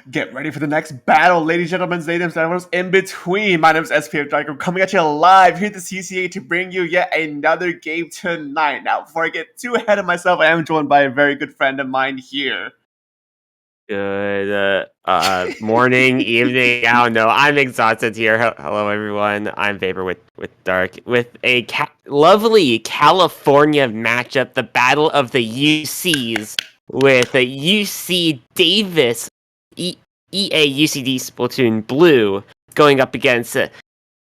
Get ready for the next battle, ladies and gentlemen, ladies and gentlemen, in between. My name is SPF Draco, coming at you live here at the CCA to bring you yet another game tonight. Now, before I get too ahead of myself, I am joined by a very good friend of mine here. Good morning, evening. I don't know. I'm exhausted here. Hello, everyone. I'm Vapor with Dark with a lovely California matchup, the Battle of the UCs with a UC Davis EaUCD Splatoon Blue going up against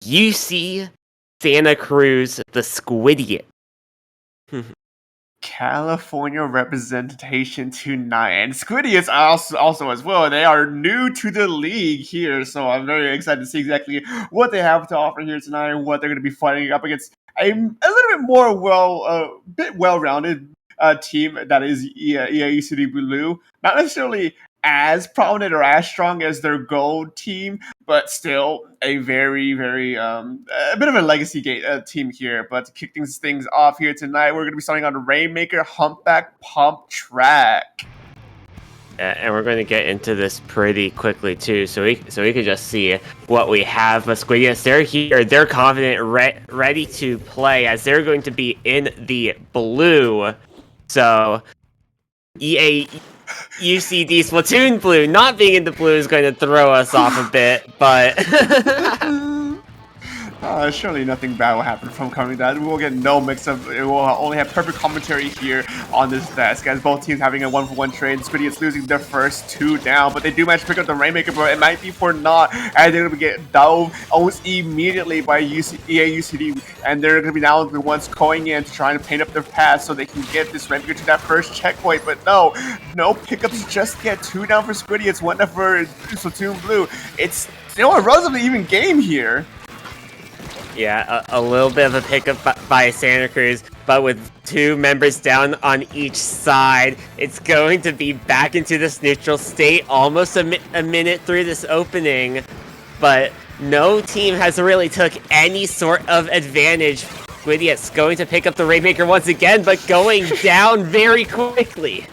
UC Santa Cruz, the Squidiots. California representation tonight, and Squidiots also as well. They are new to the league here, so I'm very excited to see exactly what they have to offer here tonight and what they're going to be fighting up against a little bit more well-rounded team that is EaUCD Blue. Not necessarily as prominent or as strong as their gold team, but still a very a bit of a legacy team here. But to kick things off here tonight, we're going to be starting on Rainmaker Humpback Pump Track. And we're going to get into this pretty quickly too, so we can just see what we have. Squidiots, they're here, they're confident, ready to play, as they're going to be in the blue. So EaUCD Splatoon Blue not being in the blue is going to throw us off a bit, but surely nothing bad will happen from coming down. We will get no mix-up. It will only have perfect commentary here on this desk, as both teams having a 1-for-1 trade. Squidiots losing their first 2 down, but they do manage to pick up the Rainmaker, but it might be for naught, as they're going to get dove almost immediately by EaUCD, and they're going to be now the ones going in to try and paint up their path so they can get this Rainmaker to that first checkpoint. But no pickups just yet. 2 down for Squidiots, 1 down for Splatoon Blue. It's still a relatively even game here. Yeah, a little bit of a pickup by Santa Cruz, but with 2 members down on each side, it's going to be back into this neutral state almost a minute through this opening, but no team has really took any sort of advantage. Squidiots going to pick up the Rainmaker once again, but going down very quickly.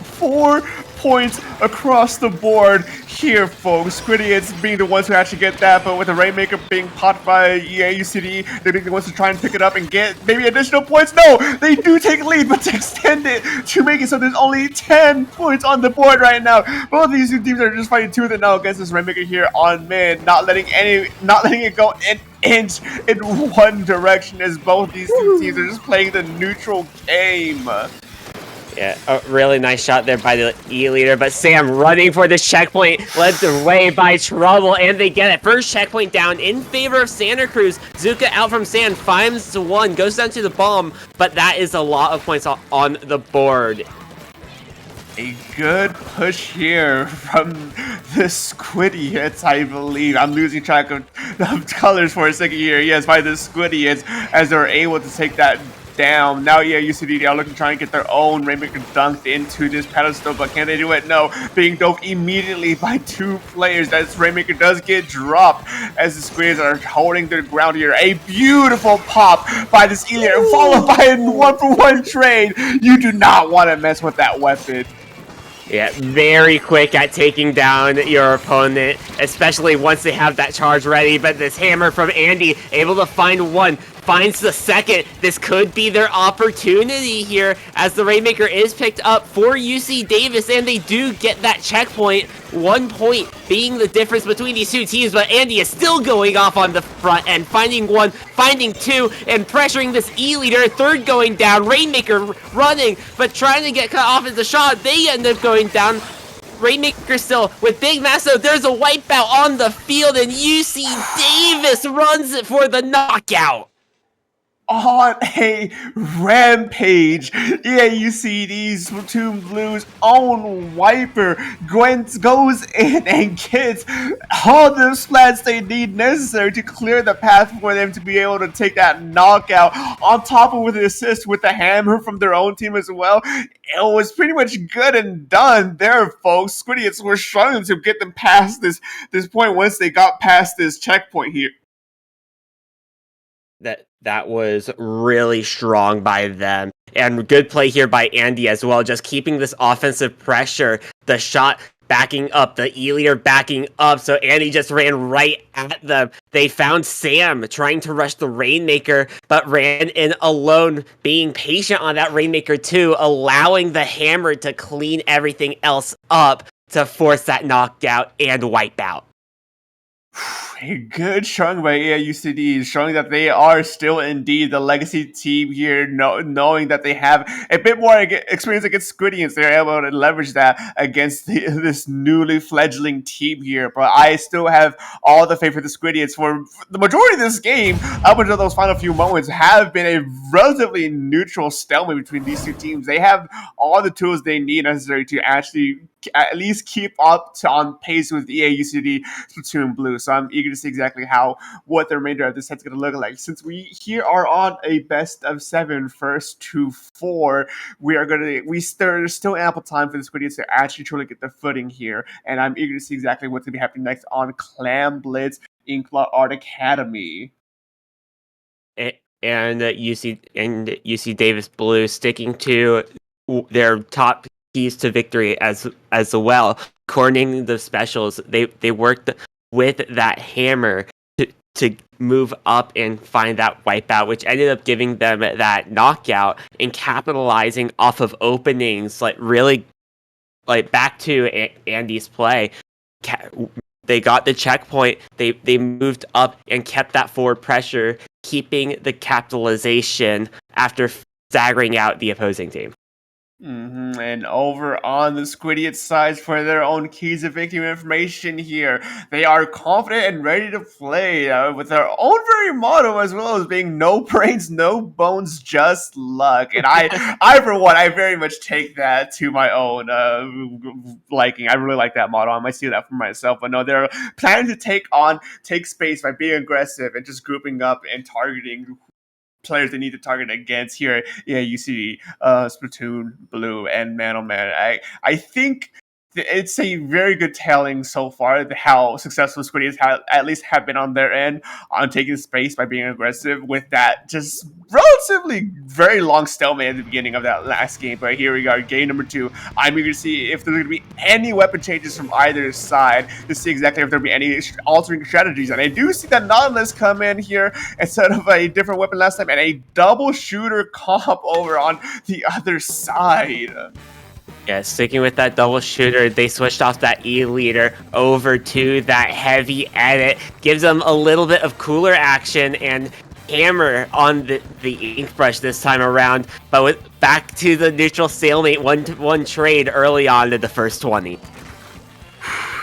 4 points across the board here, folks. Squidiots being the ones who actually get that, but with the Rainmaker being popped by EaUCD, they're being the ones to try and pick it up and get maybe additional points. No, they do take lead, but to extend it to make it so there's only 10 points on the board right now. Both of these 2 teams are just fighting 2 of them now against this Rainmaker here on mid, not letting it go an inch in one direction, as both these 2 teams are just playing the neutral game. Yeah, a really nice shot there by the E-leader, but Sam running for this checkpoint, led the way by Trouble, and they get it. First checkpoint down in favor of Santa Cruz. Zuka out from Sand, finds 1, goes down to the bomb, but that is a lot of points on the board. A good push here from the Squidiots, I believe. I'm losing track of colors for a second here. Yes, by the Squidiots, as they're able to take that down. Now EaUCD are looking to try and get their own Rainmaker dunked into this pedestal, but can they do it? No. Being dove immediately by 2 players. That Rainmaker does get dropped as the Squidiots are holding their ground here. A beautiful pop by this E-leader, followed by a 1-for-1 trade. You do not want to mess with that weapon. Yeah, very quick at taking down your opponent, especially once they have that charge ready. But this hammer from Andy, able to find 1, finds the second. This could be their opportunity here, as the Rainmaker is picked up for UC Davis, and they do get that checkpoint. 1 point being the difference between these 2 teams, but Andy is still going off on the front end, finding 1, finding 2, and pressuring this E-leader. 3rd going down. Rainmaker running, but trying to get cut off as the shot. They end up going down. Rainmaker still with Big Masso. There's a wipeout on the field, and UC Davis runs it for the knockout. On a rampage, EaUCD's Splatoon Blue's own Wiper goes in and gets all the splats they need necessary to clear the path for them to be able to take that knockout, on top of with an assist with the hammer from their own team as well. It was pretty much good and done there, folks. Squidiots were struggling to get them past this point once they got past this checkpoint here. That was really strong by them. And good play here by Andy as well, just keeping this offensive pressure. The shot backing up, the E-leader backing up, so Andy just ran right at them. They found Sam trying to rush the Rainmaker, but ran in alone, being patient on that Rainmaker too, allowing the hammer to clean everything else up to force that knockout and wipe out. A good showing by EaUCD, showing that they are still indeed the legacy team here, knowing that they have a bit more experience against Squidiots. They're able to leverage that against this newly fledgling team here. But I still have all the faith for the Squidiots for the majority of this game, up until those final few moments, have been a relatively neutral stalemate between these two teams. They have all the tools they need necessary to actually at least keep up on pace with EaUCD, Splatoon Blue. So I'm eager to see exactly what the remainder of this set's going to look like. Since we here are on a best of 7, first to 4, there's still ample time for the Squidiots to actually truly get their footing here, and I'm eager to see exactly what's going to be happening next on Clam Blitz Inkblot Art Academy. And UC Davis Blue sticking to their top keys to victory as well. Coordinating the specials, they worked with that hammer to move up and find that wipeout, which ended up giving them that knockout and capitalizing off of openings, really back to Andy's play. They got the checkpoint, they moved up and kept that forward pressure, keeping the capitalization after staggering out the opposing team. And over on the Squidiots side, for their own keys of victory information here, they are confident and ready to play with their own very motto, as well as being no brains, no bones, just luck. And I for one, I very much take that to my own liking. I really like that motto. I might steal that for myself. But no, they're planning to take space by being aggressive and just grouping up and targeting players they need to target against here. Yeah, you see Splatoon Blue and Man oh Man. I think it's a very good telling so far how successful Squidiots at least have been on their end on taking space by being aggressive with that just relatively very long stalemate at the beginning of that last game. But here we are, game number 2. I'm eager to see if there's going to be any weapon changes from either side to see exactly if there'll be any altering strategies. And I do see that Nautilus come in here instead of a different weapon last time, and a double shooter comp over on the other side. Yeah, sticking with that double shooter, they switched off that E-leader over to that heavy edit. Gives them a little bit of cooler action and hammer on the ink brush this time around. But back to the neutral stalemate, 1-1 trade early on in the first 20.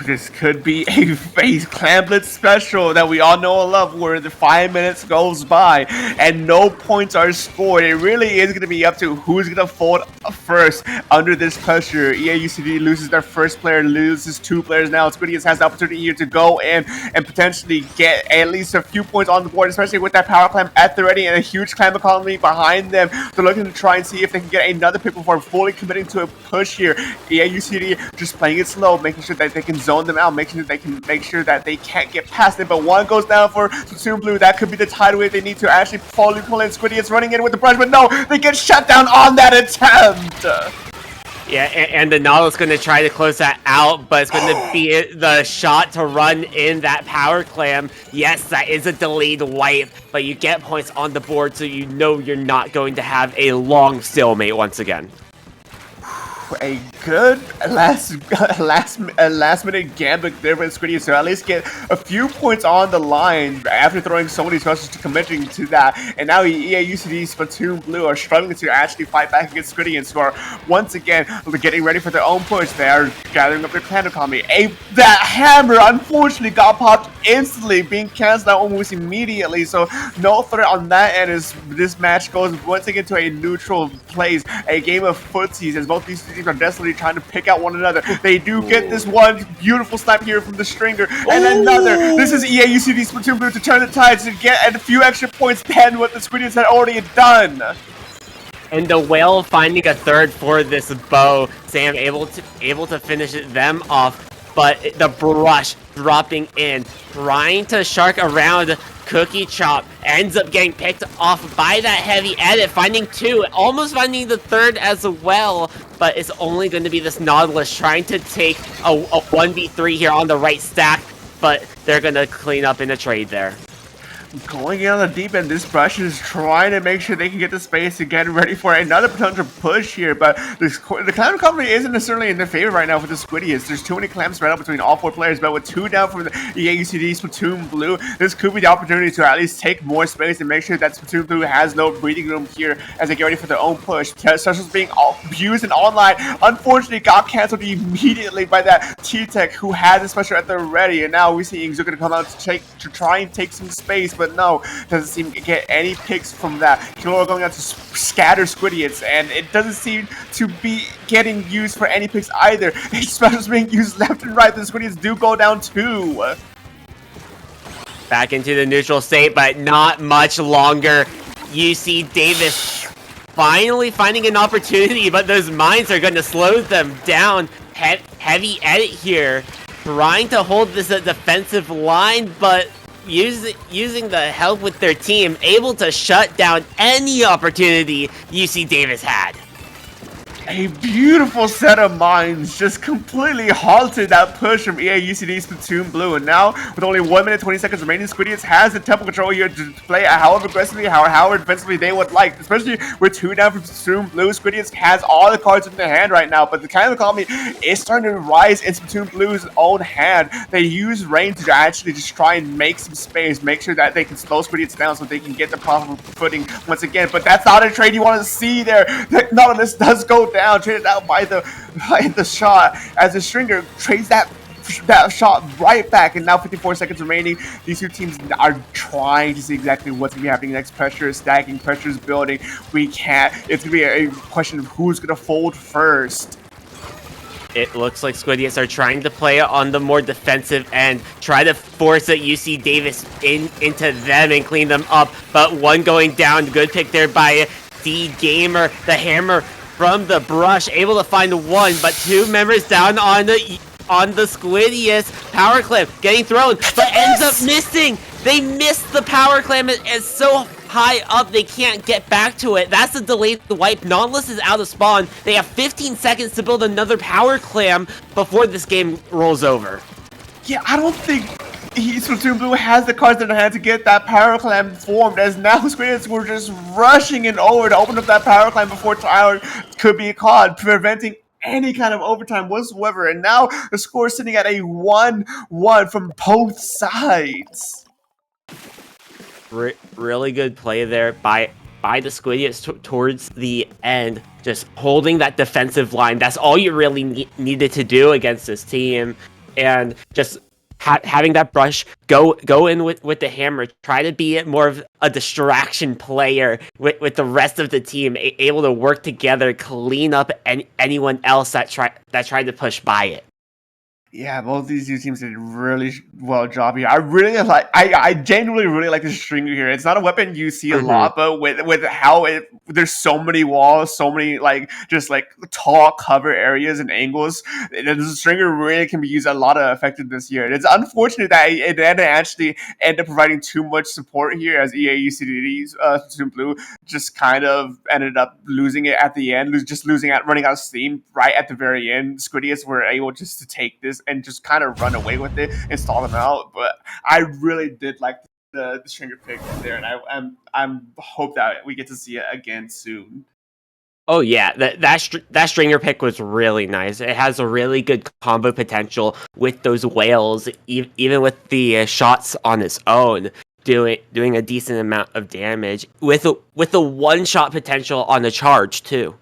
This could be a Clam Blitz special that we all know and love, where the 5 minutes goes by and no points are scored. It really is going to be up to who's going to fold first under this pressure. EaUCD loses their first player, loses 2 players now. Squidiots has the opportunity here to go in and potentially get at least a few points on the board, especially with that power clam at the ready and a huge clam economy behind them. They're looking to try and see if they can get another pick before fully committing to a push here. EaUCD just playing it slow, making sure that they can zone them out, making sure that they can't get past it. But one goes down for Splatoon Blue. That could be the tidal wave they need to actually fully pull in. Squidiots running in with the brush, but no, they get shut down on that attempt. Yeah, and the Nautilus going to try to close that out, but it's going to be the shot to run in that power clam. Yes, that is a delayed wipe, but you get points on the board, so you know you're not going to have a long stalemate once again. A good last minute gambit there for Squidiots to at least get a few points on the line after throwing so many specials to committing to that. And now EaUCD Splatoon Blue are struggling to actually fight back against Squidiots, who are once again getting ready for their own push. They are gathering up their clan economy. That hammer unfortunately got popped instantly, being cancelled out almost immediately. So no threat on that end as this match goes once again to a neutral place. A game of footsies as both these teams are desperately trying to pick out one another. They do get this one beautiful snipe here from the stringer, and another. This is EaUCD Splatoon Blue to turn the tides to get a few extra points than what the Squidiots had already done. And the whale finding a third for this bow. Sam able to finish them off. but the brush dropping in, trying to shark around Cookie Chop, ends up getting picked off by that heavy edit, finding 2, almost finding the 3rd as well, but it's only going to be this Nautilus trying to take a 1v3 here on the right stack, but they're going to clean up in a trade there. Going in on the deep end, this brush is trying to make sure they can get the space to get ready for another potential push here, but the clam company isn't necessarily in their favor right now for the Squidiots. There's too many clams spread out between all 4 players, but with 2 down from the EaUCD Splatoon Blue, this could be the opportunity to at least take more space and make sure that Splatoon Blue has no breathing room here as they get ready for their own push. Specials being abused and online, unfortunately got cancelled immediately by that T-Tech who had the special at the ready, and now we see EaUCD gonna come out to try and take some space, but no, doesn't seem to get any picks from that. Kilo going out to scatter Squidiots, and it doesn't seem to be getting used for any picks either. Specials being used left and right, the Squidiots do go down 2. Back into the neutral state, but not much longer. UC Davis finally finding an opportunity, but those mines are going to slow them down. Heavy edit here, trying to hold this defensive line, but using the help with their team, able to shut down any opportunity UC Davis had. A beautiful set of mines just completely halted that push from EaUCD Splatoon Blue, and now with only 1 minute 20 seconds remaining, Squidiots has the tempo control here to play however aggressively, however defensively they would like. Especially with 2 down from Splatoon Blue, Squidiots has all the cards in their hand right now, but the kind of economy is starting to rise in Splatoon Blue's own hand. They use rain to actually just try and make some space, make sure that they can slow Squidiots down so they can get the proper footing once again, but that's not a trade you want to see there. None of this does go down, traded out by the shot as the Stringer trades that shot right back, and now 54 seconds remaining. These 2 teams are trying to see exactly what's going to be happening next. Pressure is stacking, pressure is building. It's going to be a question of who's going to fold first. It looks like Squidiots are trying to play on the more defensive end, try to force a UC Davis into them and clean them up, but 1 going down. Good pick there by D Gamer. The hammer from the brush, able to find 1, but 2 members down on the Squidiots. Power clamp getting thrown, but ends up missing. They missed the power clamp. It's so high up they can't get back to it. That's a delayed wipe. Nautilus is out of spawn. They have 15 seconds to build another power clamp before this game rolls over. Yeah, I don't think Splatoon Blue has the cards in their hand to get that power clamp formed, as now Squidiots were just rushing in over to open up that power clamp before Tyler could be caught, preventing any kind of overtime whatsoever. And now the score is sitting at a 1-1 from both sides. Really good play there by the Squidiots towards the end, just holding that defensive line. That's all you really needed to do against this team, and just having that brush go in with the hammer, try to be more of a distraction player with the rest of the team, able to work together, clean up anyone else that tried to push by it. Yeah, both these 2 teams did a really well job here. I genuinely really like this Stringer here. It's not a weapon you see a lot, but with how there's so many walls, so many just tall cover areas and angles, the Stringer really can be used a lot of effectiveness here. It's unfortunate that it didn't actually end up providing too much support here, as EaUCD's Splatoon Blue just kind of ended up losing it at the end, running out of steam right at the very end. Squidiots were able just to take this and just kind of run away with it and stall them out. But I really did like the Stringer pick there, and I'm hope that we get to see it again soon. Oh yeah, that Stringer pick was really nice. It has a really good combo potential with those whales, even with the shots on its own, doing a decent amount of damage with a 1-shot potential on the charge too.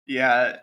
Yeah,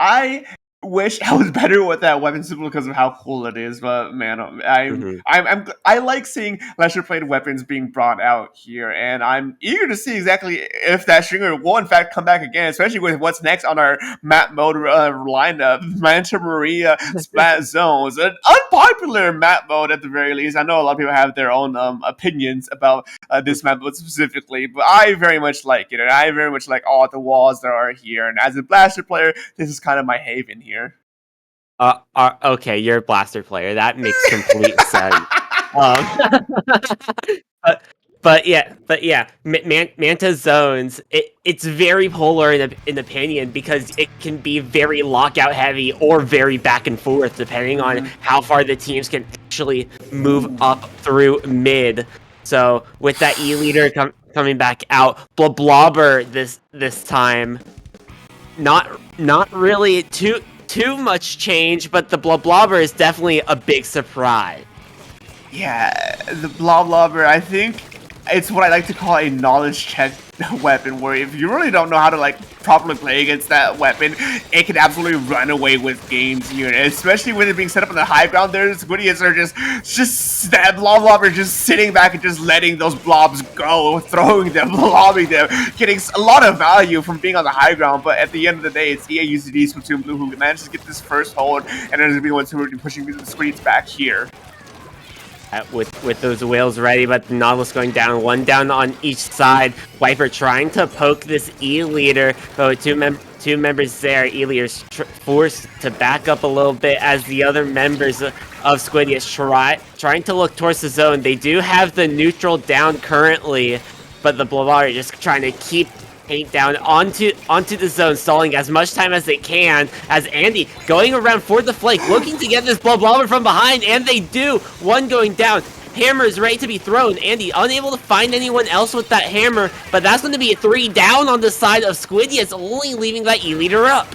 I wish I was better with that weapon simply because of how cool it is, but man, I like seeing lesser played weapons being brought out here, and I'm eager to see exactly if that Stringer will in fact come back again, especially with what's next on our map mode lineup. Manta Maria Splat Zones, an unpopular map mode at the very least. I know a lot of people have their own opinions about this map mode specifically, but I very much like it, and I very much like all the walls that are here, and as a blaster player, this is kind of my haven here. Okay, you're a blaster player. That makes complete sense. Um, but, but yeah, Manta zones. It's very polar in opinion because it can be very lockout heavy or very back and forth depending on Mhm. how far the teams can actually move up through mid. So with that E leader coming back out, Blobber this time not really too much change, but the Blobber is definitely a big surprise. Yeah, the Bloblobber, I think it's what I like to call a knowledge check weapon, where if you really don't know how to like properly play against that weapon, it can absolutely run away with games here. And especially with it being set up on the high ground, there's Squidiots are just that Bloblobber just sitting back and just letting those blobs go, throwing them, lobbing them, getting a lot of value from being on the high ground. But at the end of the day, it's EaUCD Splatoon Blue who manages to get this first hold, and they're the ones who are pushing the Squidiots back here. With those whales ready, but the Nautilus going down, one down on each side. Viper trying to poke this E leader, but with two members there, E leader's forced to back up a little bit as the other members of Squidiots trying to look towards the zone. They do have the neutral down currently, but the Blobber just trying to keep paint down onto the zone, stalling as much time as they can, as Andy going around for the flank, looking to get this Blobber from behind, and they do. One going down. Hammer is ready to be thrown. Andy unable to find anyone else with that hammer, but that's going to be a 3 down on the side of Squidiots, only leaving that E-leader up.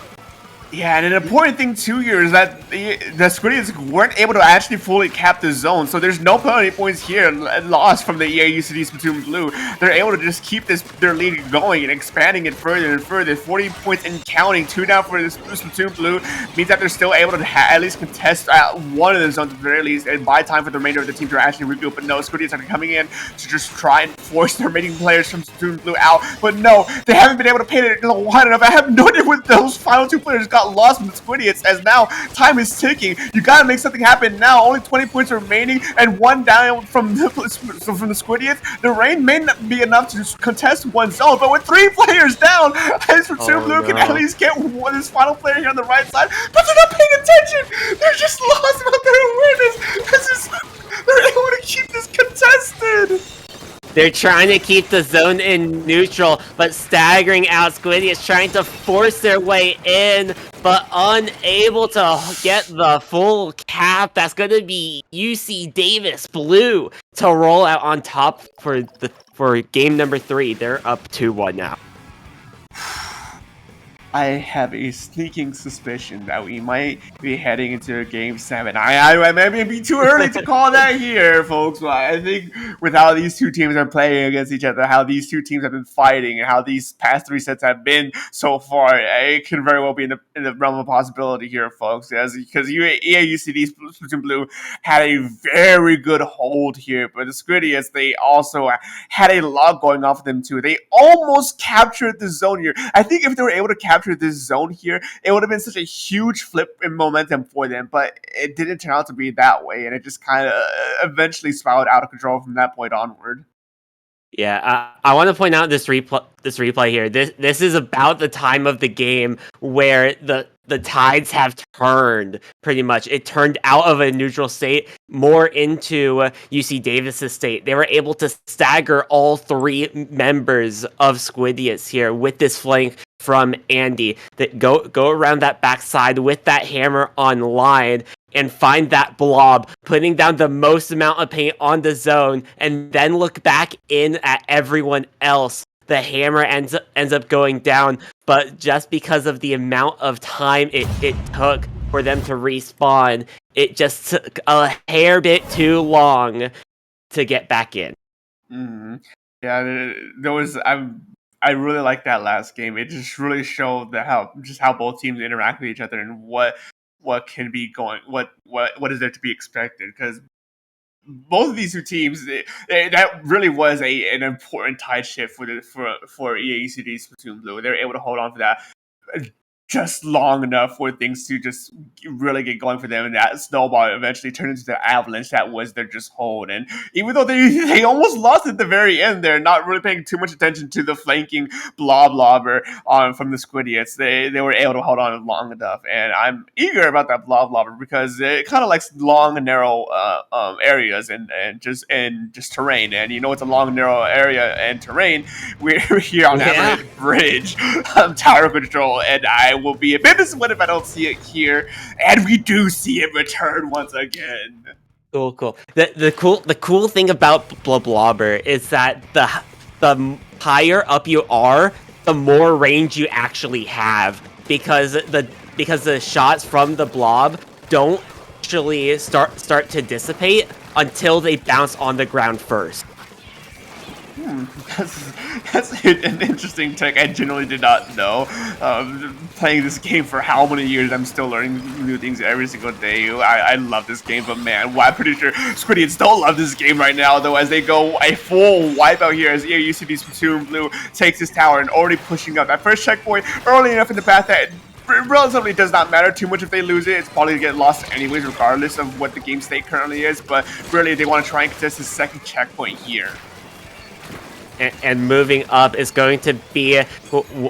Yeah, and an important thing too here is that the Squidiots weren't able to actually fully cap the zone, so there's no penalty points here lost from the EaUCD Splatoon Blue. They're able to just keep their lead going and expanding it further and further. 40 points and counting, 2 down for this Splatoon Blue means that they're still able to at least contest one of the zones at the very least and buy time for the remainder of the team to actually regroup. But no, Squidiots are coming in to just try and force their remaining players from Splatoon Blue out. But no, they haven't been able to paint it wide enough. I have no idea what those final 2 players got lost from the Squidiots, as now time is ticking. You gotta make something happen now. Only 20 points remaining and 1 down from the Squidiots. The rain may not be enough to contest one zone, but with 3 players down, Splatoon Blue can at least get this final player here on the right side. But they're not paying attention. They're just lost about their awareness. They're able to keep this contested. They're trying to keep the zone in neutral, but staggering out. Squidiots trying to force their way in, but unable to get the full cap. That's going to be UC Davis Blue to roll out on top for game number 3. They're up 2-1 now. I have a sneaking suspicion that we might be heading into Game 7. I may be too early to call that here, folks, but I think with how these two teams are playing against each other, how these two teams have been fighting, and how these past 3 sets have been so far, it could very well be in the realm of possibility here, folks. Because EaUCD Splatoon Blue had a very good hold here, but the Squidiots, they also had a lot going on for them too. They almost captured the zone here. I think if they were able to capture this zone here, it would have been such a huge flip in momentum for them, but it didn't turn out to be that way, and it just kind of eventually spiraled out of control from that point onward. Yeah, I want to point out this replay here. This is about the time of the game where the tides have turned. Pretty much, it turned out of a neutral state more into UC Davis's state. They were able to stagger all 3 members of Squidiots here with this flank from Andy that go around that backside with that hammer online and find that blob, putting down the most amount of paint on the zone, and then look back in at everyone else. The hammer ends up going down, but just because of the amount of time it took for them to respawn, it just took a hair bit too long to get back in. Mm-hmm. Yeah, there was. I really like that last game. It just really showed how both teams interact with each other and what can be going, what is there to be expected, because both of these 2 teams, that really was an important tide shift for EaUCD Splatoon Blue. They were able to hold on to that just long enough for things to just really get going for them, and that snowball eventually turned into the avalanche that was their just hold. And even though they almost lost at the very end, they're not really paying too much attention to the flanking blobber from the Squidiots. They were able to hold on long enough, and I'm eager about that blobber because it kind of likes long and narrow areas and just terrain. And you know, it's a long narrow area and terrain. We're here on Yeah. Hammerhead Bridge, tower control, and I will be a bit disappointed if I don't see it here. And we do see it return once again. Cool. The cool thing about Blobber is that the higher up you are, the more range you actually have, because the shots from the blob don't actually start to dissipate until they bounce on the ground first. That's an interesting tech I generally did not know. Playing this game for how many years, I'm still learning new things every single day. I love this game, but man, I'm pretty sure Squidiots don't love this game right now, though, as they go a full wipeout here as EaUCD Splatoon Blue takes this tower and already pushing up that first checkpoint early enough in the path that relatively does not matter too much if they lose it. It's probably going to get lost anyways, regardless of what the game state currently is, but really they want to try and contest the second checkpoint here. And moving up is going to be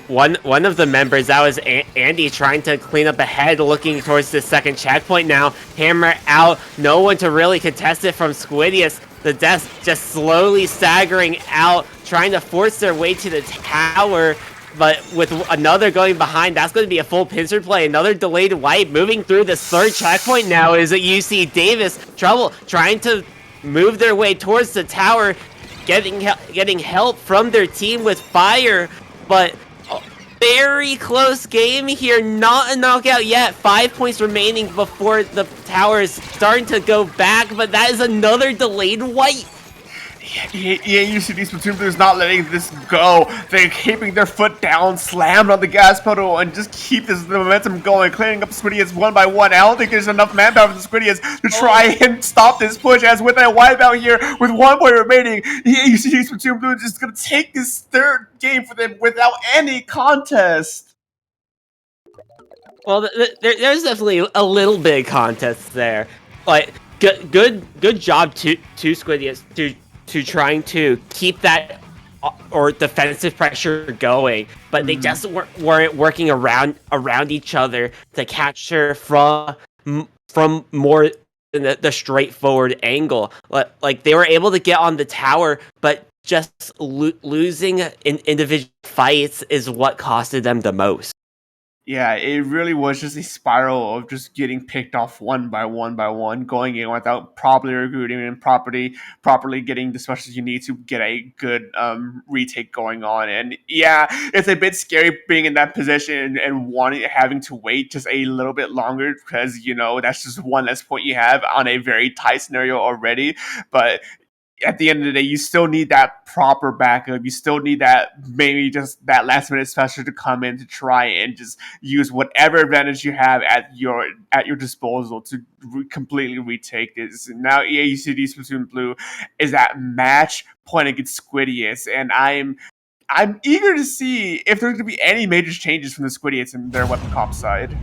one of the members. That was Andy trying to clean up ahead, looking towards the second checkpoint now. Hammer out, no one to really contest it from Squidiots. The deaths just slowly staggering out, trying to force their way to the tower. But with another going behind, that's going to be a full pincer play. Another delayed wipe. Moving through this third checkpoint now is UC Davis. Trouble trying to move their way towards the tower. Getting help from their team with fire, but very close game here. Not a knockout yet. 5 points remaining before the tower is starting to go back, but that is another delayed wipe. EaUCD Splatoon Blue is not letting this go. They're keeping their foot down, slammed on the gas pedal, and just keep this momentum going, clearing up the Squidiots one by one. I don't think there's enough manpower for the Squidiots to try and stop this push, as with that wipeout here, with 1 point remaining, EaUCD Splatoon Blue is just going to take this third game for them without any contest. Well, there's definitely a little bit of contest there. Like, good job to Squidiots to trying to keep that or defensive pressure going, but they just weren't working around each other to capture from more the straightforward angle. Like they were able to get on the tower, but just losing in individual fights is what costed them the most. Yeah, it really was just a spiral of just getting picked off one by one, going in without properly recruiting and properly getting the specials you need to get a good retake going on. And yeah, it's a bit scary being in that position and having to wait just a little bit longer, because you know that's just one less point you have on a very tight scenario already. But at the end of the day, you still need that proper backup. You still need that, maybe just that last minute special to come in to try and just use whatever advantage you have at your disposal to completely retake this. Now EaUCD Splatoon Blue is at match point against Squidiots, and I'm eager to see if there's going to be any major changes from the Squidiots in their weapon comp side.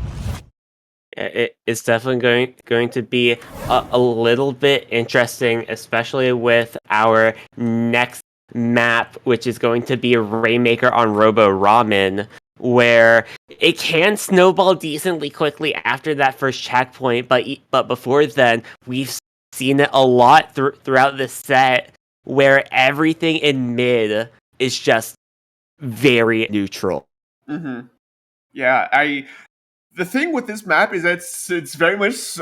It's definitely going to be a little bit interesting, especially with our next map, which is going to be Rainmaker on Robo Ramen, where it can snowball decently quickly after that first checkpoint, but before then, we've seen it a lot throughout the set, where everything in mid is just very neutral. Mm-hmm. Yeah, the thing with this map is that it's very much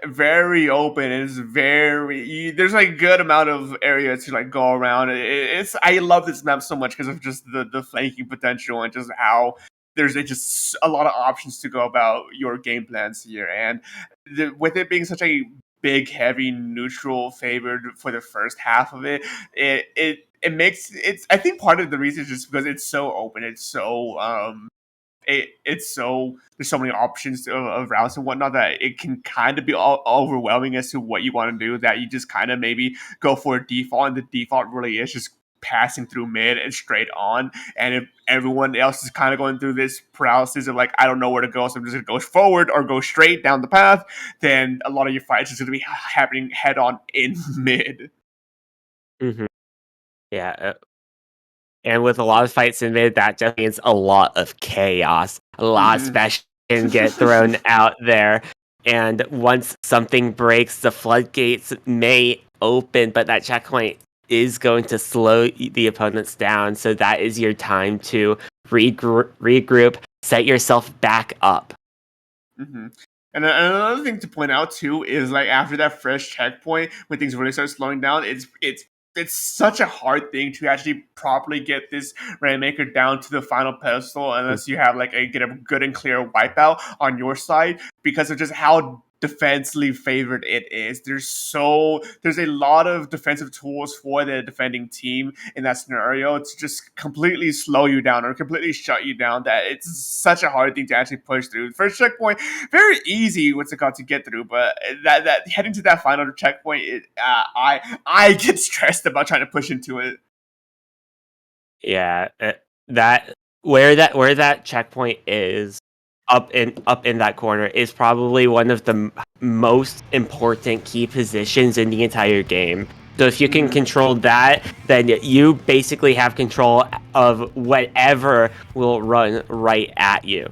very open. It's there's like a good amount of area to like go around. I love this map so much because of just the flanking potential and just how there's just a lot of options to go about your game plans here. And with it being such a big, heavy, neutral favored for the first half of it, it makes it's. I think part of the reason is just because it's so open. It's so it's so there's so many options of routes and whatnot that it can kind of be overwhelming as to what you want to do, that you just kind of maybe go for a default, and the default really is just passing through mid and straight on. And if everyone else is kind of going through this paralysis of like, I don't know where to go, so I'm just going to go forward or go straight down the path, then a lot of your fights is going to be happening head on in mid. Hmm. Yeah, and with a lot of fights in mid, that just means a lot of chaos. A lot of Mm-hmm. special can get thrown out there. And once something breaks, the floodgates may open, but that checkpoint is going to slow the opponents down. So that is your time to regroup, set yourself back up. Mm-hmm. And another thing to point out too is like after that fresh checkpoint, when things really start slowing down, it's such a hard thing to actually properly get this Rainmaker down to the final pedestal unless you have like get a good and clear wipeout on your side because of just how defensively favored it is. There's a lot of defensive tools for the defending team in that scenario to just completely slow you down or completely shut you down that it's such a hard thing to actually push through. First checkpoint, very easy what's it called to get through, but that heading to that final checkpoint, I get stressed about trying to push into it. Yeah, that where that checkpoint is up in that corner is probably one of the most important key positions in the entire game. So if you can Mm-hmm. control that, then you basically have control of whatever will run right at you.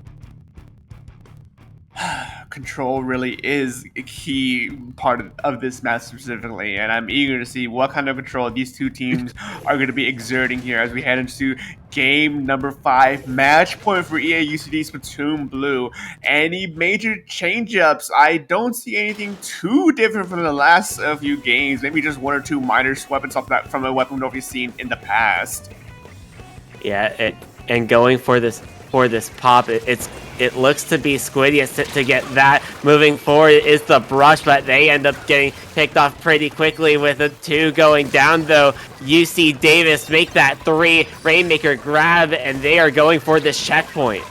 Control really is a key part of this match specifically, and I'm eager to see what kind of control these two teams are going to be exerting here as we head into game number 5, match point for EaUCD Splatoon Blue. Any major change-ups? I don't see anything too different from the last few games. Maybe just one or two minor weapons off that from a weapon we've seen in the past. Yeah, and going for this pop, it looks to be Squidiots to get that. Moving forward is the brush, but they end up getting picked off pretty quickly with a 2 going down, though. UC Davis make that 3, Rainmaker grab, and they are going for this checkpoint.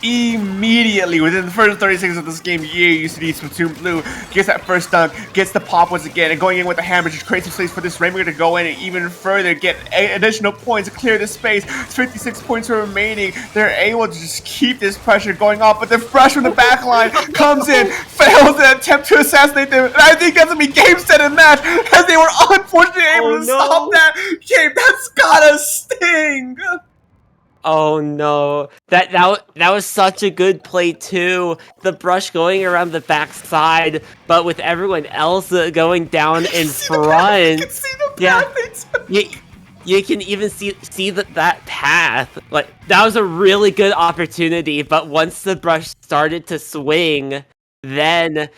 Immediately within the first 30 seconds of this game, EaUCD Splatoon Blue gets that first dunk, gets the pop once again, and going in with the hammer just creates some space for this Rainmaker to go in and even further get additional points to clear the space. 56 points remaining. They're able to just keep this pressure going off, but the brush from the back line comes in, fails the attempt to assassinate them, and I think that's gonna be game, set, and match as they were unfortunately able to stop that game. That's gotta sting! Oh no, that was such a good play too. The brush going around the backside, but with everyone else going down in front. You can see the Yeah, path. you can even see that path. Like that was a really good opportunity, but once the brush started to swing, then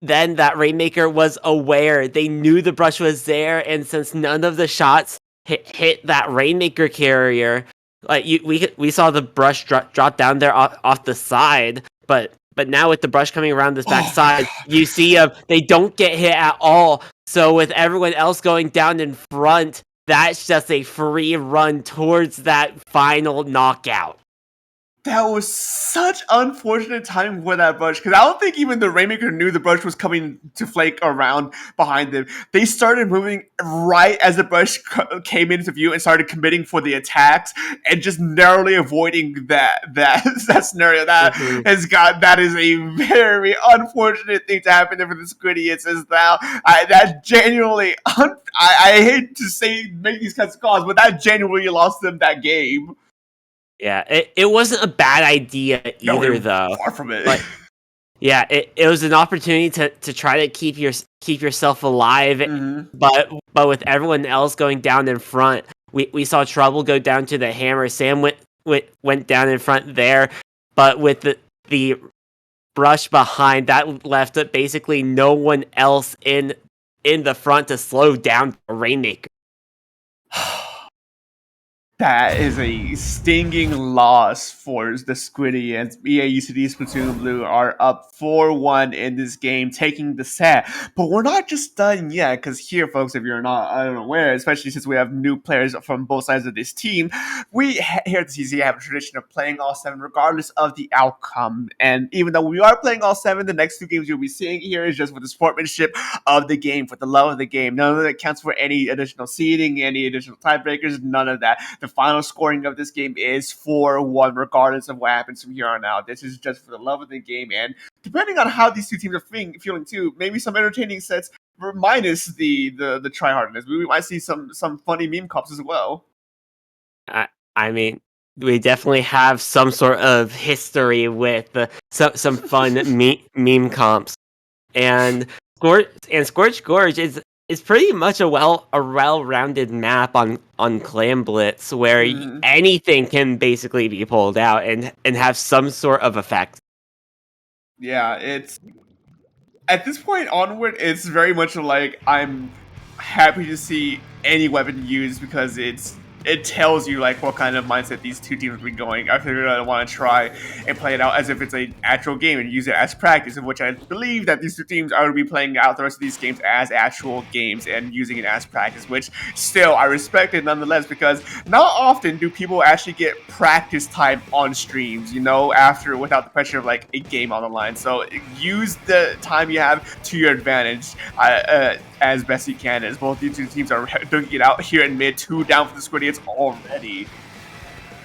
that Rainmaker was aware. They knew the brush was there, and since none of the shots hit that Rainmaker carrier. Like we saw the brush drop down there off the side, but now with the brush coming around this back side, you see they don't get hit at all. So with everyone else going down in front, that's just a free run towards that final knockout. That was such unfortunate timing for that brush because I don't think even the Rainmaker knew the brush was coming to flake around behind them. They started moving right as the brush came into view and started committing for the attacks and just narrowly avoiding that scenario. That is a very unfortunate thing to happen there for the Squidiots as now. That genuinely I hate to say make these kinds of calls, but that genuinely lost them that game. Yeah, it wasn't a bad idea either, though. Far from it. But yeah, it was an opportunity to try to keep yourself alive, but with everyone else going down in front, we saw Trouble go down to the hammer. Sam went down in front there, but with the brush behind, that left basically no one else in the front to slow down the Rainmaker. That is a stinging loss for the Squidiots. EaUCD Splatoon Blue are up 4-1 in this game, taking the set. But we're not just done yet, because here, folks, if you're not unaware, especially since we have new players from both sides of this team, we here at the CCA have a tradition of playing all 7 regardless of the outcome. And even though we are playing all 7, the next 2 games you'll be seeing here is just for the sportsmanship of the game, for the love of the game. None of that counts for any additional seeding, any additional tiebreakers, none of that. The final scoring of this game is 4-1, regardless of what happens from here on out. This is just for the love of the game, and depending on how these 2 teams are feeling too, maybe some entertaining sets minus the tryhardness. We might see some funny meme cops as well. I mean, we definitely have some sort of history with some fun meme comps, and Scorch Gorge is pretty much a well-rounded map on Clan Blitz, where anything can basically be pulled out and have some sort of effect. Yeah, it's at this point onward, it's very much like I'm happy to see any weapon used, because it tells you like what kind of mindset these 2 teams will be going. I figured I want to try and play it out as if it's an actual game and use it as practice, in which I believe that these 2 teams are going to be playing out the rest of these games as actual games and using it as practice, which still I respect it nonetheless, because not often do people actually get practice time on streams, after without the pressure of like a game on the line. So use the time you have to your advantage as best you can, as both these 2 teams are doing it out here in mid. 2 down for the Squidiots already.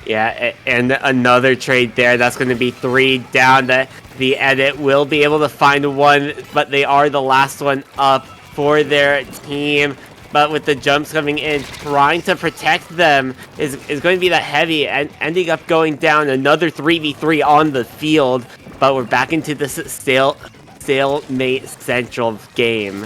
Yeah, and another trade there. That's going to be 3 down. That the edit will be able to find 1, but they are the last one up for their team. But with the jumps coming in, trying to protect them is going to be that heavy, and ending up going down. Another 3v3 on the field, but we're back into this stalemate central game.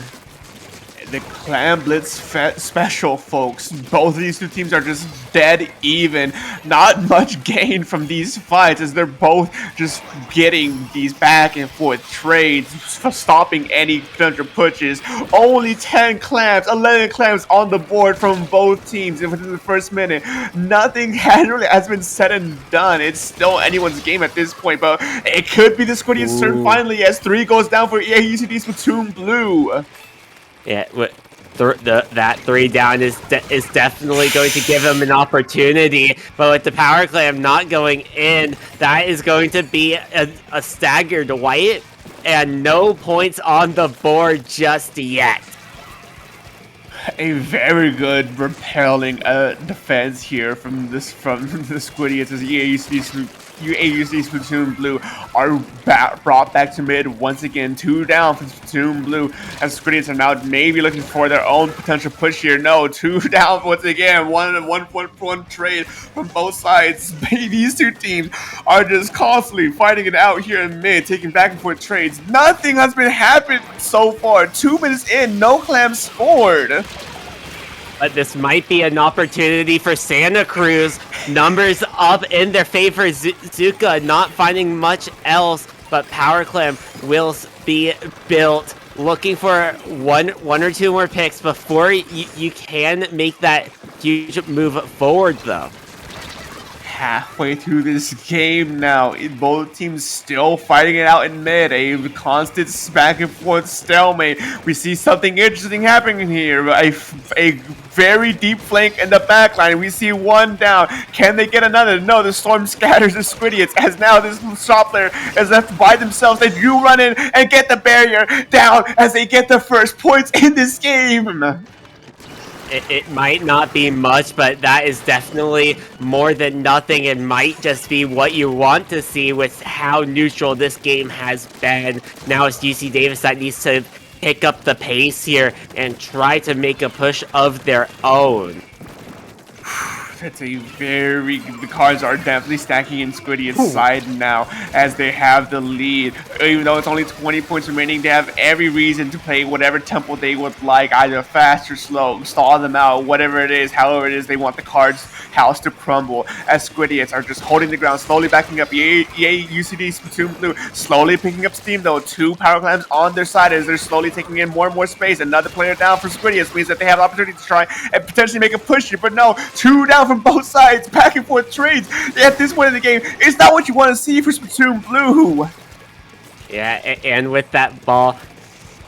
The Clan Blitz special, folks. Both of these 2 teams are just dead even. Not much gain from these fights, as they're both just getting these back and forth trades, stopping any potential pushes. Only 10 clams, 11 clams on the board from both teams within the first minute. Nothing has been said and done. It's still anyone's game at this point, but it could be the Squidiots' turn finally, as 3 goes down for EaUCD Splatoon Blue. Yeah, that 3 down is definitely going to give him an opportunity, but with the power clam not going in, that is going to be a staggered wipe, and no points on the board just yet. A very good repelling defense here from the Squidiots, as EaUCD Splatoon Blue are brought back to mid once again. 2 down for Splatoon Blue, as Squidiots are now maybe looking for their own potential push here. No, 2 down once again. One trade from both sides. These 2 teams are just constantly fighting it out here in mid, taking back and forth trades. Nothing has been happening so far. 2 minutes in, no clams scored. But this might be an opportunity for Santa Cruz. Numbers up in their favor. Zuka not finding much else, but Power Clam will be built. Looking for one or 2 more picks before you can make that huge move forward, though. Halfway through this game now, both teams still fighting it out in mid, a constant back and forth stalemate. We see something interesting happening here, a very deep flank in the backline. We see 1 down. Can they get another? No, the storm scatters the Squidiots, as now this shot player is left by themselves. They do run in and get the barrier down, as they get the first points in this game. It might not be much, but that is definitely more than nothing. It might just be what you want to see with how neutral this game has been. Now it's UC Davis that needs to pick up the pace here and try to make a push of their own. The cards are definitely stacking in Squidiots' side now, as they have the lead. Even though it's only 20 points remaining, they have every reason to play whatever tempo they would like, either fast or slow, stall them out, whatever it is, however it is they want the cards house to crumble, as Squidiots are just holding the ground, slowly backing up. EaUCD Splatoon Blue slowly picking up steam, though. 2 power clams on their side as they're slowly taking in more and more space. Another player down for Squidiots means that they have the opportunity to try and potentially make a push here, but no, 2 down for from both sides, back and forth trades at this point in the game. It's not what you want to see for Splatoon Blue. Yeah, and with that ball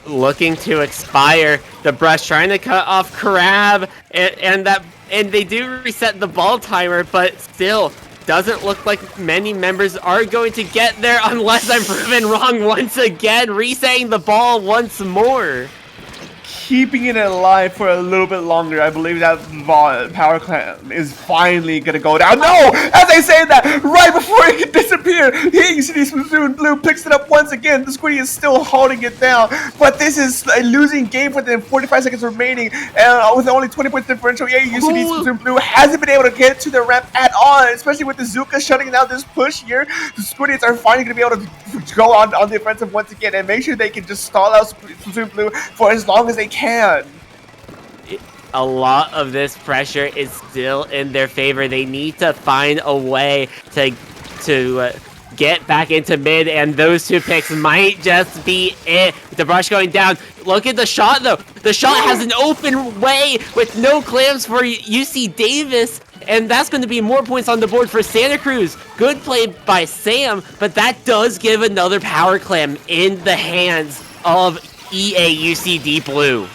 looking to expire, the brush trying to cut off Crab, and they do reset the ball timer, but still doesn't look like many members are going to get there unless I'm proven wrong once again, resetting the ball once more. Keeping it alive for a little bit longer. I believe that power clamp is finally gonna go down. No! As I say that, right before it can disappear, EaUCD Splatoon Blue picks it up once again. The Squiddy is still holding it down, but this is a losing game for them. 45 seconds remaining, and with only 20 points differential, EaUCD Splatoon Blue hasn't been able to get to the ramp at all, especially with the Zuka shutting down this push here. The Squiddies are finally gonna be able to go on the offensive once again and make sure they can just stall out Splatoon Blue for as long as they can. A lot of this pressure is still in their favor. They need to find a way to get back into mid, and those two picks might just be it. The brush going down. Look at the shot, though. The shot has an open way with no clamps for UC Davis, and that's going to be more points on the board for Santa Cruz. Good play by Sam, but that does give another power clam in the hands of EaUCD Blue.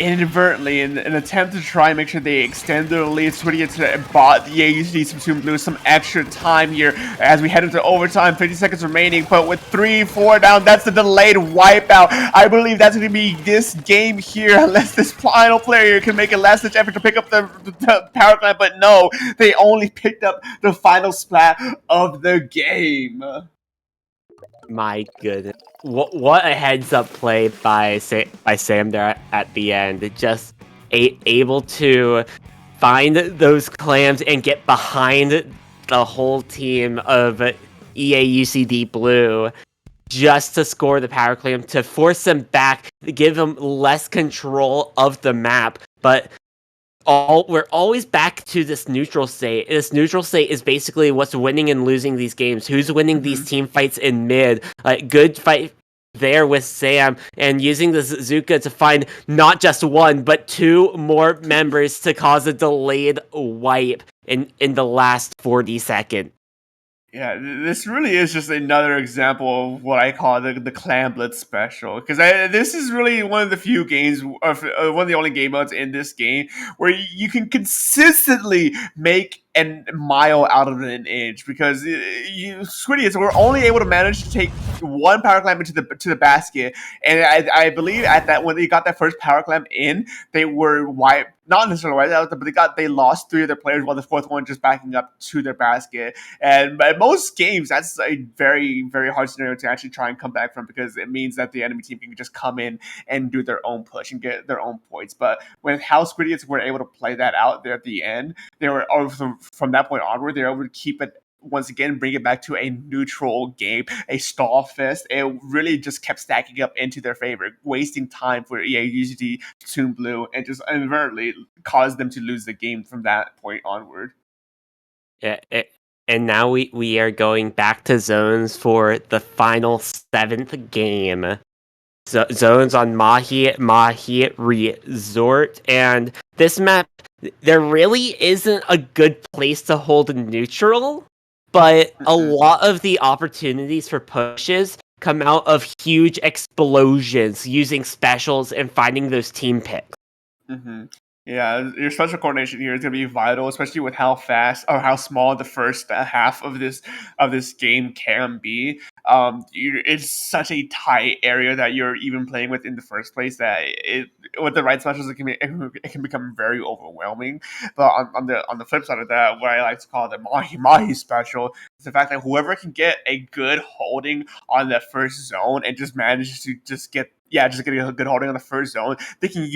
Inadvertently, in an attempt to try and make sure they extend their lead, Squidiots bought the EaUCD Splatoon Blue some extra time here as we head into overtime. 50 seconds remaining, but with 3-4 down, that's the delayed wipeout. I believe that's going to be this game here, unless this final player can make a last-ditch effort to pick up the power clamp. But no, they only picked up the final splat of the game. My goodness. What a heads-up play by Sam there at the end. Just able to find those clams and get behind the whole team of EaUCD Blue just to score the power clam, to force them back, to give them less control of the map. But we're always back to this neutral state. This neutral state is basically what's winning and losing these games. Who's winning these team fights in mid? Good fight there with Sam, and using the Zuka to find not just one, but two more members to cause a delayed wipe in the last 40 seconds. Yeah, this really is just another example of what I call the Clamblitz special. Because this is really one of the few games, or one of the only game modes in this game, where you can consistently make a mile out of an inch. Because Squidiots were only able to manage to take one power clamp into the basket, and I believe at that when they got that first power clamp in, they were wiped. Not necessarily wiped out, but they lost 3 of their players, while the 4th one just backing up to their basket. And by most games, that's a very, very hard scenario to actually try and come back from, because it means that the enemy team can just come in and do their own push and get their own points. But with how Squidiots were able to play that out there at the end, they were from that point onward, they were able to keep it once again, bring it back to a neutral game, a stall fest. It really just kept stacking up into their favor, wasting time for EaUCD Splatoon Blue, and just inadvertently caused them to lose the game from that point onward. Yeah, and now we are going back to zones for the final 7th game. Zones on Mahi Resort, and this map, there really isn't a good place to hold neutral, but a lot of the opportunities for pushes come out of huge explosions using specials and finding those team picks. Yeah, your special coordination here is going to be vital, especially with how fast or how small the first half of this game can be. It's such a tight area that you're even playing with in the first place that with the right specials, it can become very overwhelming. But on the flip side of that, what I like to call the Mahi special is the fact that whoever can get a good holding on that first zone and just manage to just get a good holding on the first zone, they can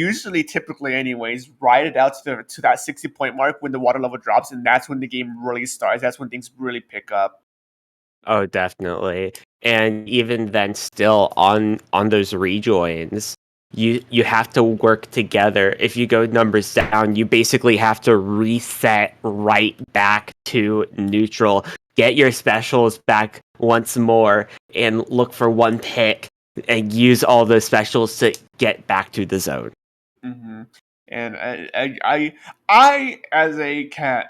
typically anyways, ride it out to that 60-point mark when the water level drops, and that's when the game really starts. That's when things really pick up. Oh, definitely. And even then, still on those rejoins, you have to work together. If you go numbers down, you basically have to reset right back to neutral, get your specials back once more, and look for one pick and use all those specials to get back to the zone. And I as a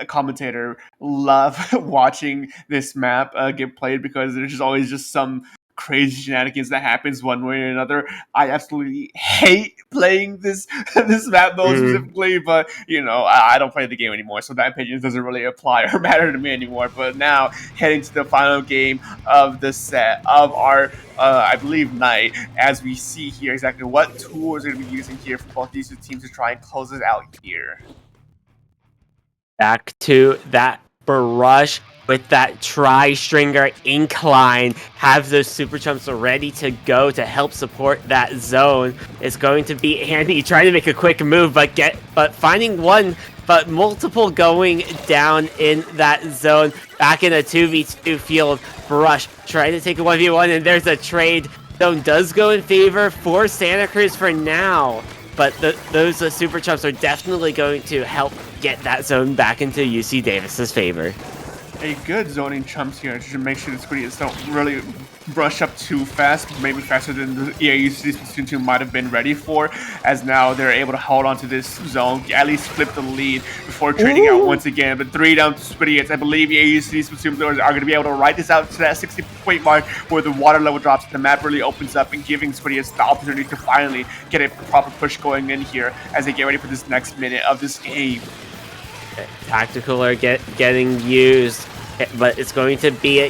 commentator, love watching this map get played because there's just always just some crazy shenanigans that happens one way or another. I absolutely hate playing this this map mode Mm. specifically, but I don't play the game anymore, so that opinion doesn't really apply or matter to me anymore. But now heading to the final game of the set of our I believe night, as we see here exactly what tools are going to be using here for both these two teams to try and close it out here. Back to that brush with that tri-stringer incline. Have those super chumps ready to go to help support that zone. It's going to be Andy trying to make a quick move, but finding one, but multiple going down in that zone. Back in a 2v2 field, Brush trying to take a 1v1, and there's a trade. Zone does go in favor for Santa Cruz for now, but those super chumps are definitely going to help get that zone back into UC Davis's favor. A good zoning chumps here to make sure the Squidiots don't really brush up too fast, maybe faster than the EaUCD Splatoon 2 might have been ready for, as now they're able to hold on to this zone, at least flip the lead before trading out once again. But 3 down to Squidiots. I believe EaUCD Splatoon players are going to be able to ride this out to that 60-point mark where the water level drops, the map really opens up, and giving Squidiots the opportunity to finally get a proper push going in here as they get ready for this next minute of this game. Tactical are getting used, but it's going to be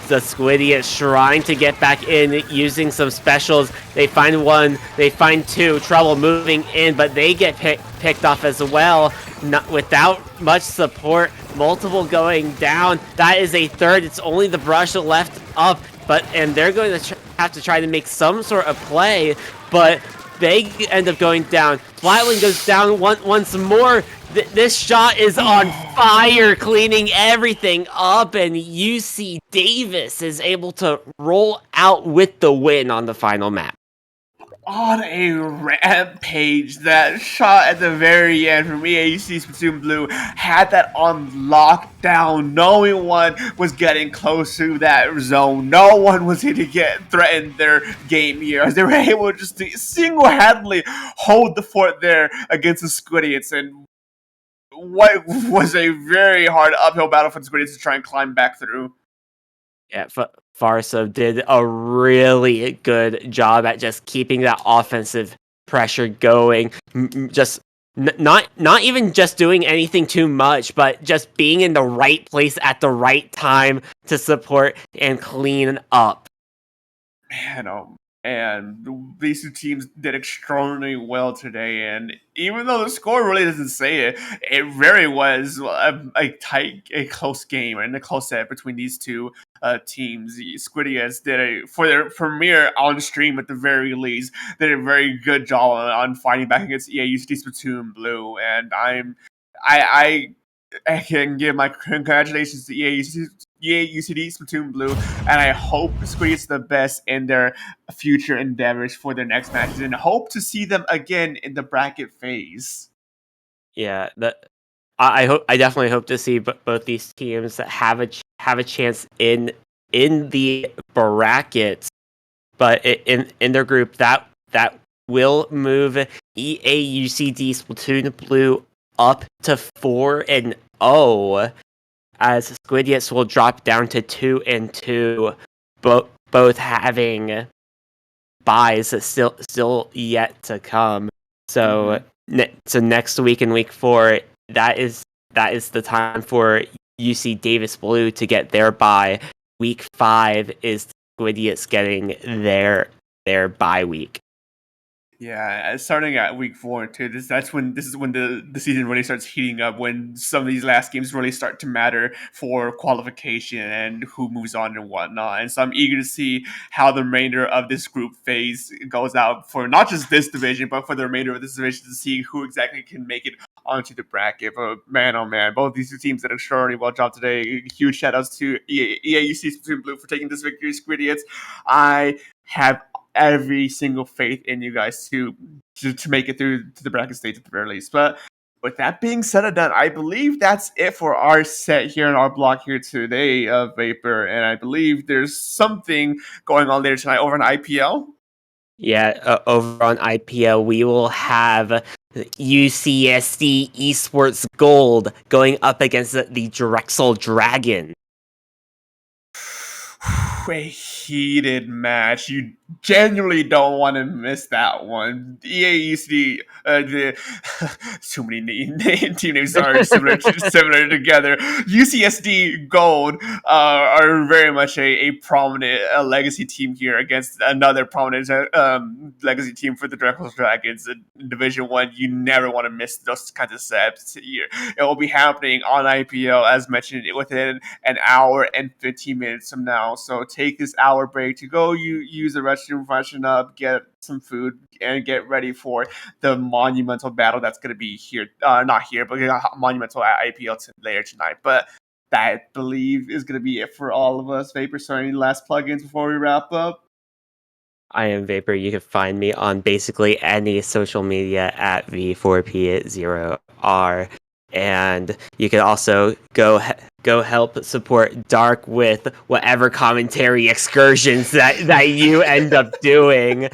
the Squidiots trying to get back in using some specials. They find one, they find two, trouble moving in, but they get picked off as well. Not without much support, multiple going down. That is a third. It's only the brush left up, and they're going to have to try to make some sort of play, but they end up going down. Flatling goes down once more. This shot is on fire, cleaning everything up, and UC Davis is able to roll out with the win on the final map. On a rampage, that shot at the very end from EaUCD Splatoon Blue had that on lockdown. No one was getting close to that zone. No one was going to threaten their game here, as they were able just to single-handedly hold the fort there against the Squidiots, and what was a very hard uphill battle for the Squidiots to try and climb back through. Yeah, Farso did a really good job at just keeping that offensive pressure going. Just not even just doing anything too much, but just being in the right place at the right time to support and clean up. Man, and these two teams did extraordinarily well today. And even though the score really doesn't say it, it very was a close game and a close set between these two teams. Squidiots did for their premiere on stream at the very least, did a very good job on fighting back against EaUCD Splatoon Blue. And I can give my congratulations to EaUCD Splatoon Blue, and I hope Squidiots the best in their future endeavors for their next matches, and hope to see them again in the bracket phase. Yeah, I definitely hope to see both these teams have a chance in the brackets, but in their group that will move EaUCD Splatoon Blue up to 4-0, as Squidiots will drop down to 2-2, both having buys still yet to come. So so next week in week 4, that is the time for UC Davis Blue to get their bye. Week 5 is Squidiots getting their bye week. Yeah, starting at week 4 too. This is when the season really starts heating up. When some of these last games really start to matter for qualification and who moves on and whatnot. And so I'm eager to see how the remainder of this group phase goes out for not just this division, but for the remainder of this division, to see who exactly can make it onto the bracket. But man, oh man, both these two teams did extraordinarily well job today. Huge shout outs to EaUCD Splatoon Blue for taking this victory, Squidiots. I have every single faith in you guys to make it through to the bracket stage at the very least. But with that being said and done, I believe that's it for our set here in our block here today of Vapor. And I believe there's something going on later tonight over on IPL. Yeah, over on IPL, we will have UCSD Esports Gold going up against the Drexel Dragon. A heated match. You genuinely don't want to miss that one. EaUCD, too many team names are similar together. UCSD Gold are very much a prominent legacy team here against another prominent legacy team for the Drexel Dragons in Division One. You never want to miss those kinds of sets here. It will be happening on IPO as mentioned within an hour and 15 minutes from now. So take this hour break to go use the restroom, freshen up, get some food, and get ready for the monumental battle that's going to be here. Not here, but monumental at IPL later tonight. But that, I believe, is going to be it for all of us. Vapor, sorry, any last plugins before we wrap up? I am Vapor. You can find me on basically any social media at V4P0R. And you can also go help support Dark with whatever commentary excursions that you end up doing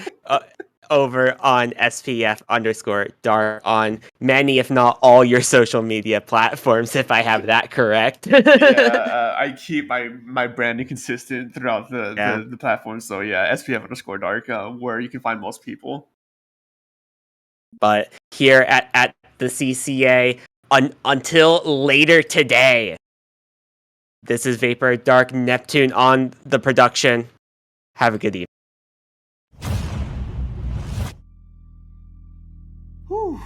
over on SPF_Dark on many, if not all, your social media platforms, if I have that correct. Yeah, I keep my branding consistent throughout Yeah. the platform. So yeah, SPF_Dark, where you can find most people. But here at the CCA, until later today, this is Vapor Dark Neptune on the production. Have a good evening. Whew.